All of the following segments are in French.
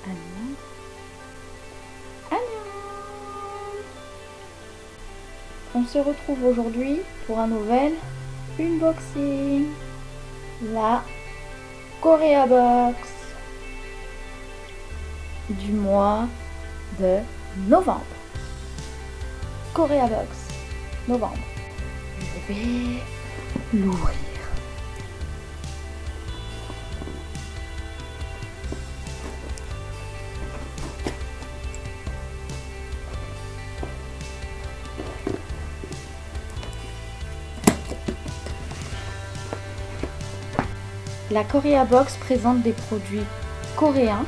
Annyeong. Annyeong. On se retrouve aujourd'hui pour un nouvel unboxing. La Korea Box du mois de novembre. Korea Box novembre. Je vais l'ouvrir. La Korea Box présente des produits coréens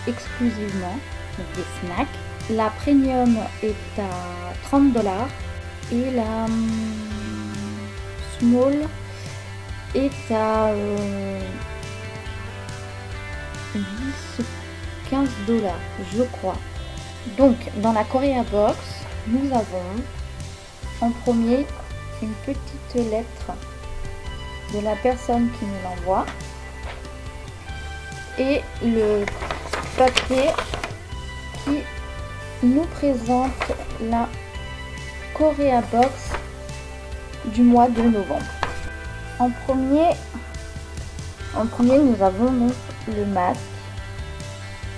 exclusivement, donc des snacks. La premium est à 30 $ et la small est à 10-15 $, je crois. Donc dans la Korea Box, nous avons en premier une petite lettre de la personne qui nous l'envoie et le papier qui nous présente la Korea Box du mois de novembre. En premier nous avons donc le masque.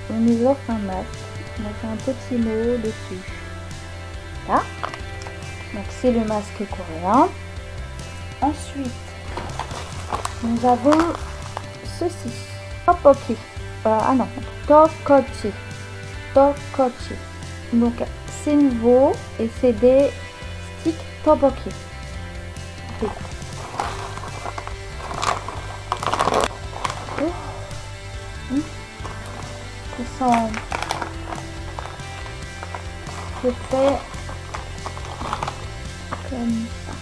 On nous offre un masque. On a fait un petit mot dessus. Là. Donc c'est le masque coréen. Ensuite, nous avons ceci. Tteokbokki. Tteokbokki. Tteokbokki. Donc c'est nouveau et c'est des sticks tteokbokki. Qui sont faits comme ça.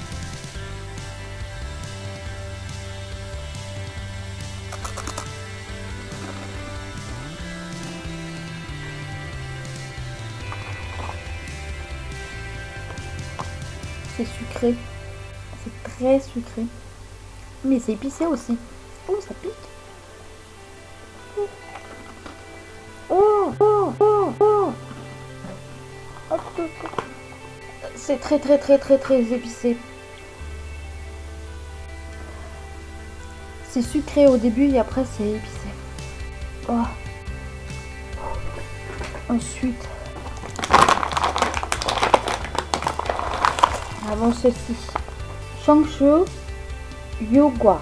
C'est sucré, c'est très sucré, mais c'est épicé aussi. Oh, ça pique. Oh. C'est très épicé. C'est sucré au début et après c'est épicé. Oh. Ensuite, nous avons ceci. Changshu Yogwa,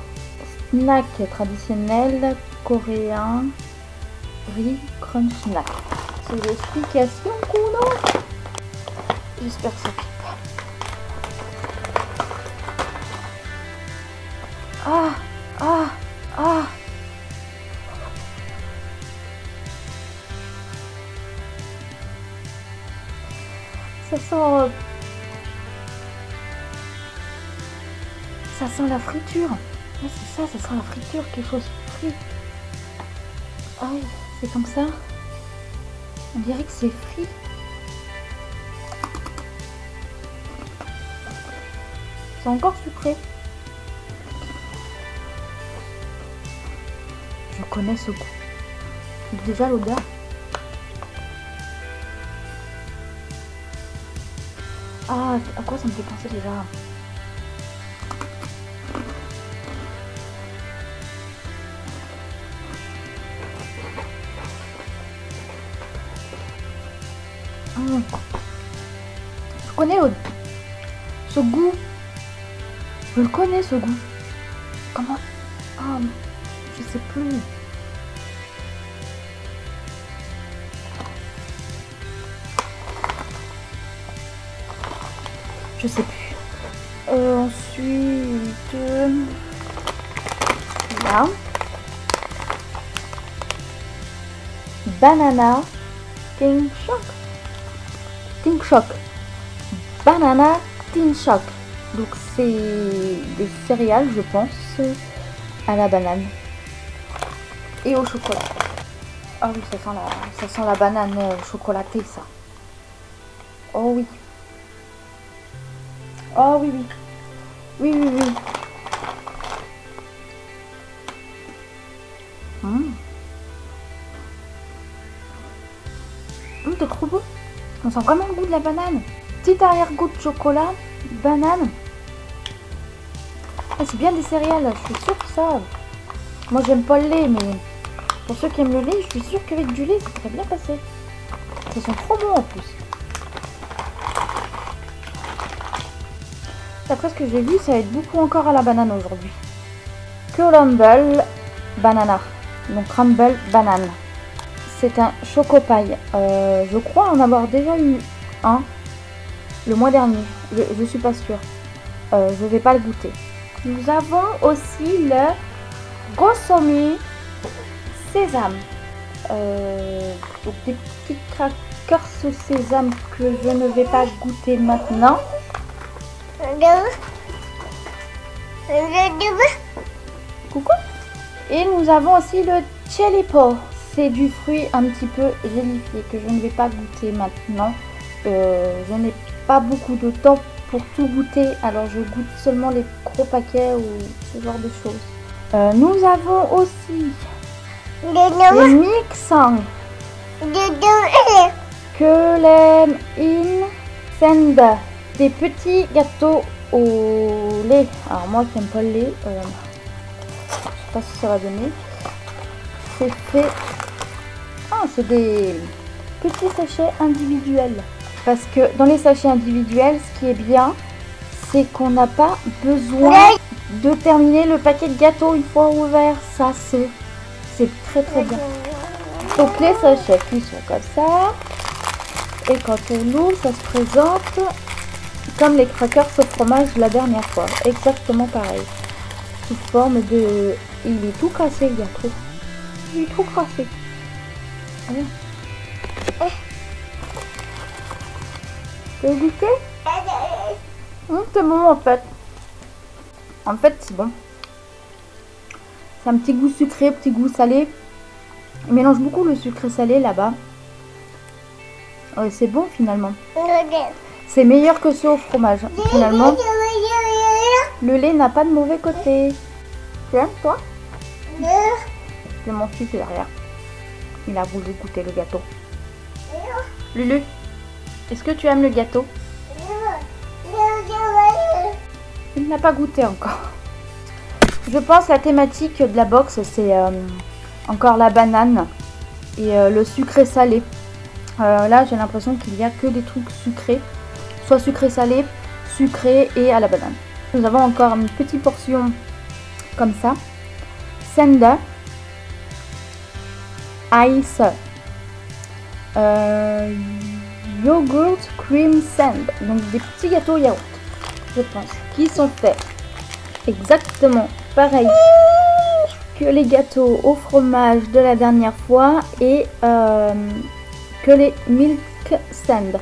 snack traditionnel coréen, riz crunch snack. C'est l'explication qu'on a. J'espère que ça pique pas. Ça sent la friture. Ouais, c'est ça sent la friture, quelque chose frit. Ah oui, c'est comme ça. On dirait que c'est frit. C'est encore sucré. Je connais ce goût. Déjà l'odeur. Ah, à quoi ça me fait penser déjà? Je connais ce goût. Je le connais ce goût. Comment? Ah, je sais plus. Je sais plus. Ensuite, là, banana King Shock. Banana King Shock. Donc c'est des céréales, je pense, à la banane et au chocolat. Ah oui, ça sent la banane chocolatée, ça. Oh oui. Oh oui. Oui. c'était trop bon. On sent vraiment le goût de la banane. Petit arrière-goût de chocolat, banane. Ah, c'est bien des céréales, je suis sûre que ça... Moi j'aime pas le lait, mais pour ceux qui aiment le lait, je suis sûre qu'avec du lait, ça pourrait bien passer. Ça sent trop bon en plus. D'après ce que j'ai vu, ça va être beaucoup encore à la banane aujourd'hui. Crumble banana. Donc crumble banane. C'est un chocopaille. Je crois en avoir déjà eu un le mois dernier. Je suis pas sûre. Je vais pas le goûter. Nous avons aussi le Gossomi sésame. Donc des petits crackers au sésame que je ne vais pas goûter maintenant. Coucou. Et nous avons aussi le Chelipo. C'est du fruit un petit peu gélifié que je ne vais pas goûter maintenant. Je n'ai pas beaucoup de temps pour tout goûter, alors je goûte seulement les gros paquets ou ce genre de choses. Nous avons aussi les mixang que l'aime in send, des petits gâteaux au lait. Alors moi qui n'aime pas le lait, je sais pas si ça va donner. C'est fait. Ah, c'est des petits sachets individuels. Parce que dans les sachets individuels, ce qui est bien, c'est qu'on n'a pas besoin de terminer le paquet de gâteaux une fois ouvert. Ça, c'est très très bien. Donc les sachets qui sont comme ça. Et quand on l'ouvre, ça se présente comme les crackers au fromage de la dernière fois. Exactement pareil. Sous forme de... Il est tout cassé le gâteau. Il est trop crassé. Tu veux goûter? C'est bon en fait. En fait c'est bon. C'est un petit goût sucré, petit goût salé. Il mélange beaucoup le sucré salé là-bas. C'est bon finalement. C'est meilleur que ceux au fromage. Finalement, le lait n'a pas de mauvais côté. Tu aimes toi? C'est mon fils derrière. Il a voulu goûter le gâteau. Lulu, est-ce que tu aimes le gâteau? Il n'a pas goûté encore. Je pense la thématique de la box, c'est encore la banane et le sucré salé. Là, j'ai l'impression qu'il n'y a que des trucs sucrés. Soit sucré salé, sucré et à la banane. Nous avons encore une petite portion comme ça. Senda. Ice. Yogurt cream sand. Donc des petits gâteaux yaourt, je pense, qui sont faits exactement pareil que les gâteaux au fromage de la dernière fois et que les milk sand.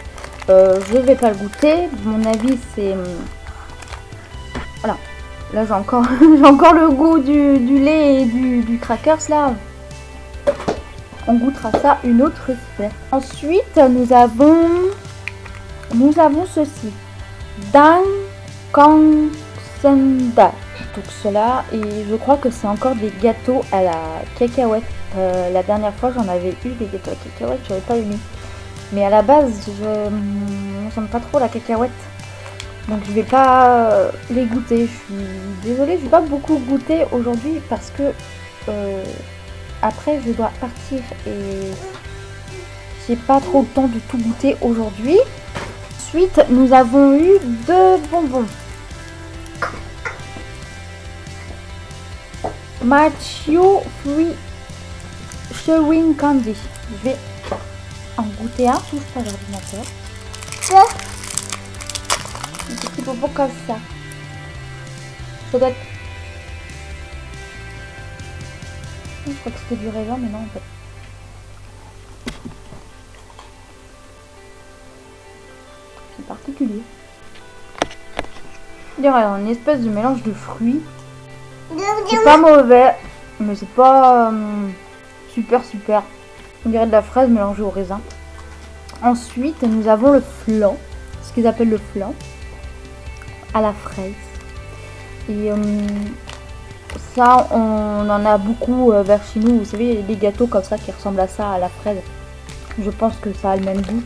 Je vais pas le goûter. Mon avis c'est voilà. Là j'ai encore j'ai encore le goût du lait et du crackers là. On goûtera ça une autre fois. Ensuite, nous avons ceci. Dan Kang Senda. Donc cela, et je crois que c'est encore des gâteaux à la cacahuète. La dernière fois, j'en avais eu des gâteaux à la cacahuète, j'avais pas aimé. Mais à la base, je n'aime pas trop la cacahuète. Donc je vais pas les goûter. Je suis désolée, je vais pas beaucoup goûter aujourd'hui parce que après je dois partir et j'ai pas trop le temps de tout goûter aujourd'hui. Ensuite nous avons eu deux bonbons. Macho Free Chewing Candy. Je vais en goûter un. Touche pas l'ordinateur. Un petit bonbon comme ça. Ça doit être... Je crois que c'était du raisin, mais non en fait. C'est particulier. Il y aurait une espèce de mélange de fruits. C'est pas mauvais, mais c'est pas super. On dirait de la fraise mélangée au raisin. Ensuite, nous avons le flan, ce qu'ils appellent le flan, à la fraise. Et ça, on en a beaucoup vers chez nous. Vous savez, il y a des gâteaux comme ça qui ressemblent à ça, à la fraise. Je pense que ça a le même goût.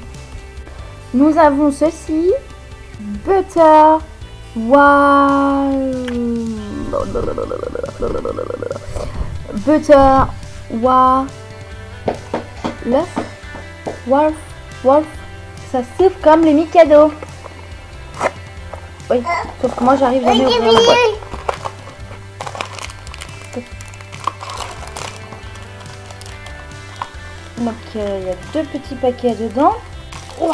Nous avons ceci. Butter. Butter. Wolf. Ça souffle comme les Mikado. Oui, sauf que moi j'arrive jamais à ouvrir la boîte. Donc il y a 2 petits paquets dedans. Ouais.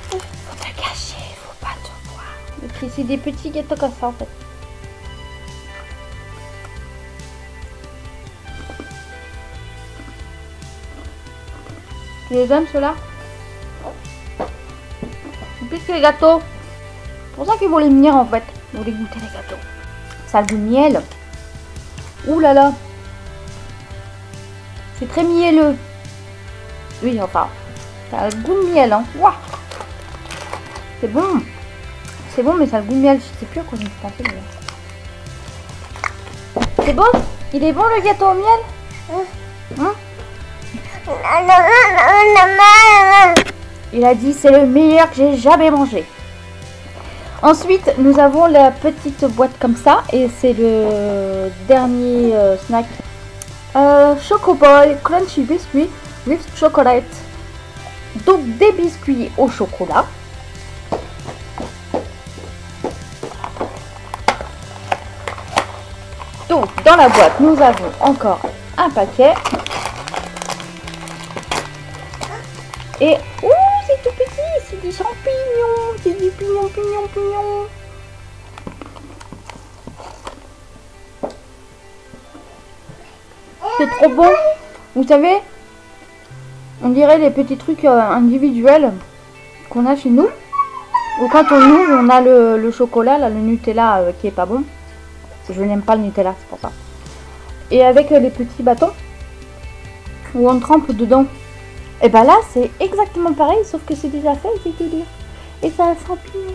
Faut te cacher, faut pas te voir. Et puis c'est des petits gâteaux comme ça en fait. Tu les aimes ceux-là? Plus que les gâteaux. C'est pour ça qu'ils voulaient venir en fait. Ils voulaient goûter les gâteaux. Ça a le goût de miel. Ouh là là. C'est très mielleux. Oui, enfin. Ça a le goût de miel. Hein. Ouah. C'est bon. C'est bon, mais ça a le goût de miel. Je sais plus à quoi je me suis pensé. C'est bon? Il est bon le gâteau au miel? Hein? Il a dit c'est le meilleur que j'ai jamais mangé. Ensuite, nous avons la petite boîte comme ça. Et c'est le dernier snack. Choco Boy Crunchy Biscuit with Chocolate. Donc des biscuits au chocolat. Donc dans la boîte, nous avons encore un paquet. Et ouh, c'est tout petit, c'est des champignons, c'est du pignon. C'est trop bon. Vous savez, on dirait les petits trucs individuels qu'on a chez nous. Ou quand on ouvre, on a le chocolat, là, le Nutella qui est pas bon. Je n'aime pas le Nutella, c'est pour ça. Et avec les petits bâtons où on trempe dedans. Et bah là, c'est exactement pareil, sauf que c'est déjà fait et c'est tout dur. Et ça a champignon.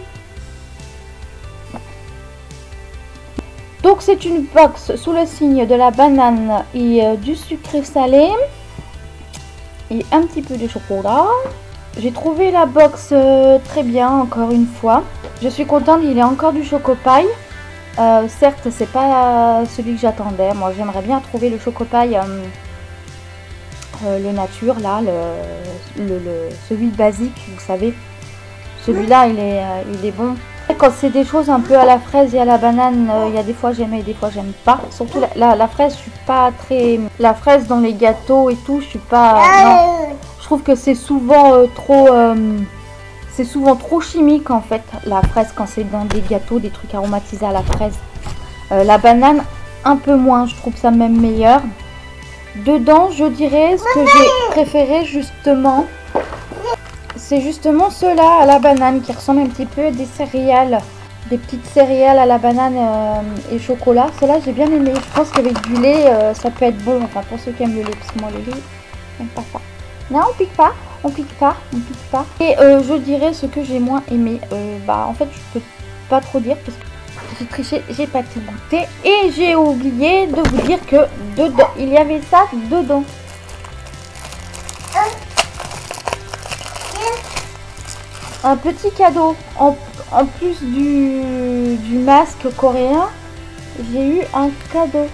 Donc c'est une box sous le signe de la banane et du sucré salé. Et un petit peu de chocolat. J'ai trouvé la box très bien, encore une fois. Je suis contente, il y a encore du chocopaille. Certes, c'est pas celui que j'attendais. Moi, j'aimerais bien trouver le chocopaille. Le nature là, celui basique, vous savez, celui-là il est bon. Quand c'est des choses un peu à la fraise et à la banane, il y a des fois j'aime et des fois j'aime pas. Surtout la fraise, je suis pas très... La fraise dans les gâteaux et tout, je suis pas... Non. Je trouve que c'est souvent trop... c'est souvent trop chimique en fait, la fraise quand c'est dans des gâteaux, des trucs aromatisés à la fraise. La banane, un peu moins, je trouve ça même meilleur. Dedans, je dirais, ce que j'ai préféré justement, c'est justement ceux-là à la banane qui ressemblent un petit peu à des céréales, des petites céréales à la banane et chocolat. Ceux-là, j'ai bien aimé. Je pense qu'avec du lait, ça peut être bon. Enfin, pour ceux qui aiment le lait, parce que moi, le lait, j'aime pas ça. Non, on pique pas, on pique pas, on pique pas. Et je dirais ce que j'ai moins aimé. Bah, en fait, je peux pas trop dire parce que j'ai triché, j'ai pas tout goûté et j'ai oublié de vous dire que dedans, il y avait ça dedans. Un petit cadeau. En plus du masque coréen, j'ai eu un cadeau.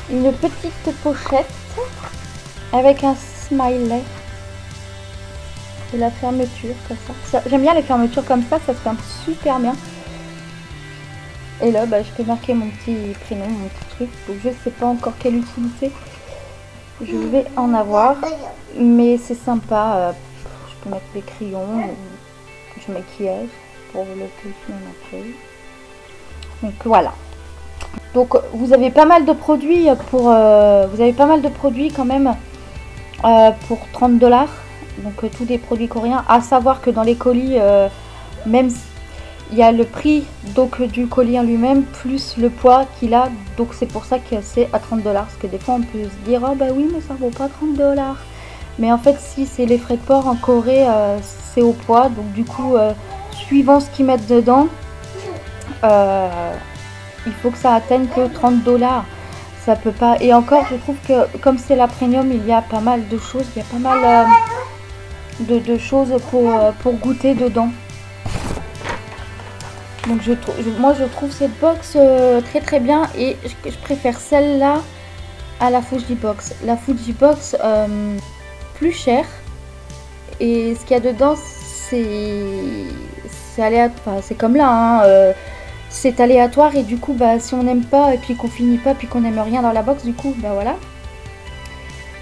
Une petite pochette avec un smiley. Et la fermeture comme ça. J'aime bien les fermetures comme ça se ferme super bien. Et là, bah, je peux marquer mon petit prénom, mon petit truc. Donc je sais pas encore quelle utilité je vais en avoir. Mais c'est sympa. Je peux mettre des crayons, du maquillage pour le peau après. Donc voilà. Donc vous avez pas mal de produits pour... vous avez pas mal de produits quand même pour 30 $. Donc tous des produits coréens. À savoir que dans les colis, même il y a le prix donc du colis en lui-même plus le poids qu'il a. Donc c'est pour ça que c'est à 30 $. Parce que des fois on peut se dire oh bah oui mais ça vaut pas 30 $. Mais en fait si c'est les frais de port en Corée c'est au poids. Donc du coup suivant ce qu'ils mettent dedans il faut que ça atteigne que 30 $. Ça peut pas. Et encore, je trouve que comme c'est la premium, il y a pas mal de choses. Il y a pas mal de choses pour goûter dedans. Donc moi je trouve cette box très très bien. Et je préfère celle-là à la Fujibox. La Fujibox plus chère. Et ce qu'il y a dedans, c'est aléatoire. Enfin, c'est comme là, hein, c'est aléatoire et du coup, bah, si on n'aime pas et puis qu'on finit pas, puis qu'on n'aime rien dans la box, du coup, bah voilà.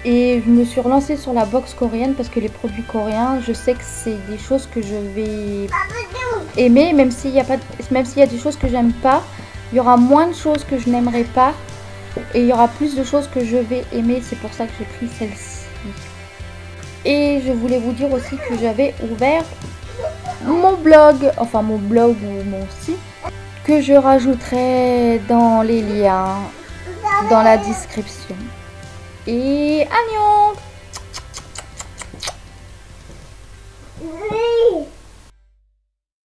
Et je me suis relancée sur la box coréenne parce que les produits coréens, je sais que c'est des choses que je vais aimer, même s'il y a des choses que j'aime pas, il y aura moins de choses que je n'aimerais pas et il y aura plus de choses que je vais aimer. C'est pour ça que j'ai pris celle-ci. Et je voulais vous dire aussi que j'avais ouvert mon blog, enfin mon blog ou mon site, que je rajouterai dans les liens, dans la description. Et annyeong!